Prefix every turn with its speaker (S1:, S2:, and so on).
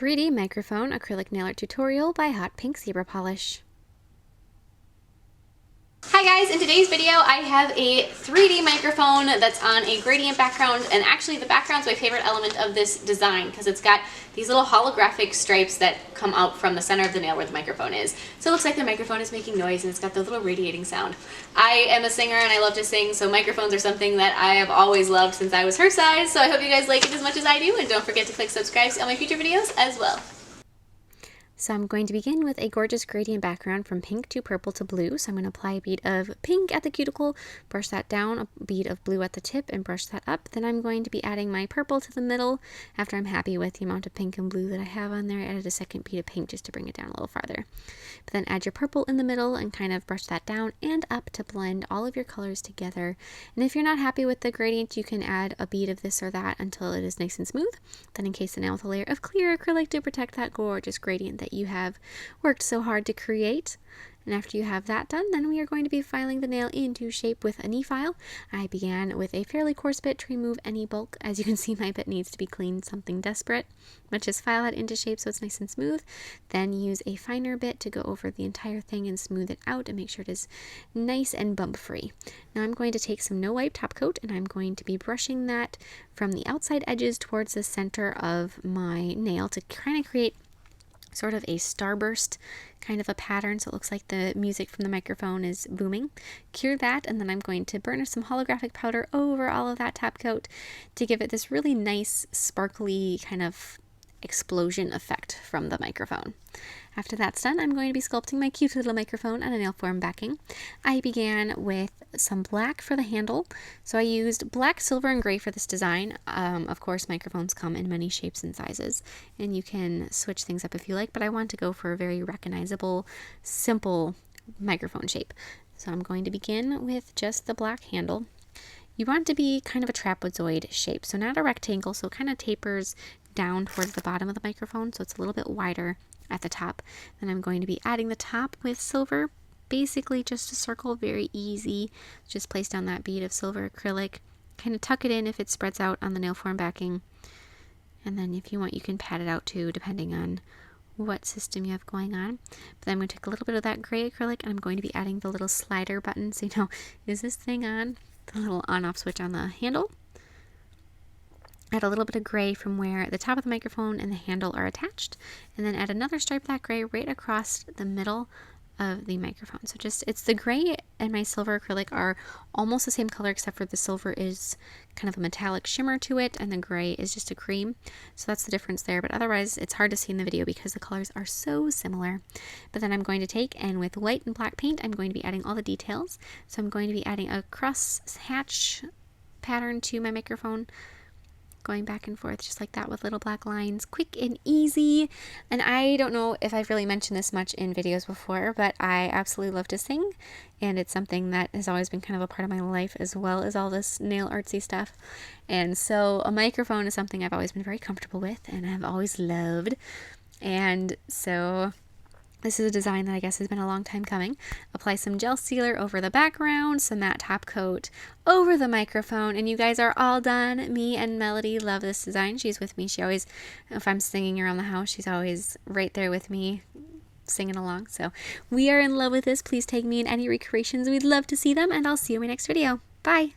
S1: 3D microphone acrylic nail art tutorial by Hotpinkzebrapolish.
S2: Hi guys, in today's video I have a 3D microphone that's on a gradient background, and actually the background's my favorite element of this design because it's got these little holographic stripes that come out from the center of the nail where the microphone is. So it looks like the microphone is making noise and it's got the little radiating sound. I am a singer and I love to sing, so microphones are something that I have always loved since I was her size, so I hope you guys like it as much as I do, and don't forget to click subscribe to see all my future videos as well.
S1: So I'm going to begin with a gorgeous gradient background from pink to purple to blue. So I'm going to apply a bead of pink at the cuticle, brush that down, a bead of blue at the tip, and brush that up. Then I'm going to be adding my purple to the middle. After I'm happy with the amount of pink and blue that I have on there, I added a second bead of pink just to bring it down a little farther. But then add your purple in the middle and kind of brush that down and up to blend all of your colors together. And if you're not happy with the gradient, you can add a bead of this or that until it is nice and smooth. Then encase the nail with a layer of clear acrylic to protect that gorgeous gradient that you have worked so hard to create. And after you have that done, then we are going to be filing the nail into shape with a knee file. I began with a fairly coarse bit to remove any bulk. As you can see, my bit needs to be cleaned, something desperate. But just file that into shape so it's nice and smooth. Then use a finer bit to go over the entire thing and smooth it out and make sure it is nice and bump free. Now I'm going to take some no wipe top coat and I'm going to be brushing that from the outside edges towards the center of my nail to kind of create sort of a starburst kind of a pattern, so it looks like the music from the microphone is booming. Cure that, and then I'm going to burnish some holographic powder over all of that top coat to give it this really nice sparkly kind of explosion effect from the microphone. After that's done, I'm going to be sculpting my cute little microphone on a nail form backing. I began with some black for the handle, so I used black, silver, and gray for this design. Of course, microphones come in many shapes and sizes, and you can switch things up if you like, but I want to go for a very recognizable, simple microphone shape. So I'm going to begin with just the black handle. You want it to be kind of a trapezoid shape, so not a rectangle, so it kind of tapers down towards the bottom of the microphone, so it's a little bit wider at the top. Then I'm going to be adding the top with silver, basically just a circle, very easy. Just place down that bead of silver acrylic, kind of tuck it in if it spreads out on the nail form backing, and then if you want you can pat it out too, depending on what system you have going on. But then I'm going to take a little bit of that gray acrylic and I'm going to be adding the little slider button, so you know, is this thing on? The little on-off switch on the handle. Add a little bit of gray from where the top of the microphone and the handle are attached, and then add another stripe of that gray right across the middle of the microphone. So just, it's the gray and my silver acrylic are almost the same color, except for the silver is kind of a metallic shimmer to it and the gray is just a cream. So that's the difference there, but otherwise it's hard to see in the video because the colors are so similar. But then I'm going to take, and with white and black paint, I'm going to be adding all the details. So I'm going to be adding a cross hatch pattern to my microphone, going back and forth just like that with little black lines, quick and easy. And I don't know if I've really mentioned this much in videos before, but I absolutely love to sing, and it's something that has always been kind of a part of my life, as well as all this nail artsy stuff. And so a microphone is something I've always been very comfortable with and I've always loved. And so this is a design that I guess has been a long time coming. Apply some gel sealer over the background, some matte top coat over the microphone, and you guys are all done. Me and Melody love this design. She's with me. She always, if I'm singing around the house, she's always right there with me singing along. So we are in love with this. Please tag me in any recreations. We'd love to see them, and I'll see you in my next video. Bye!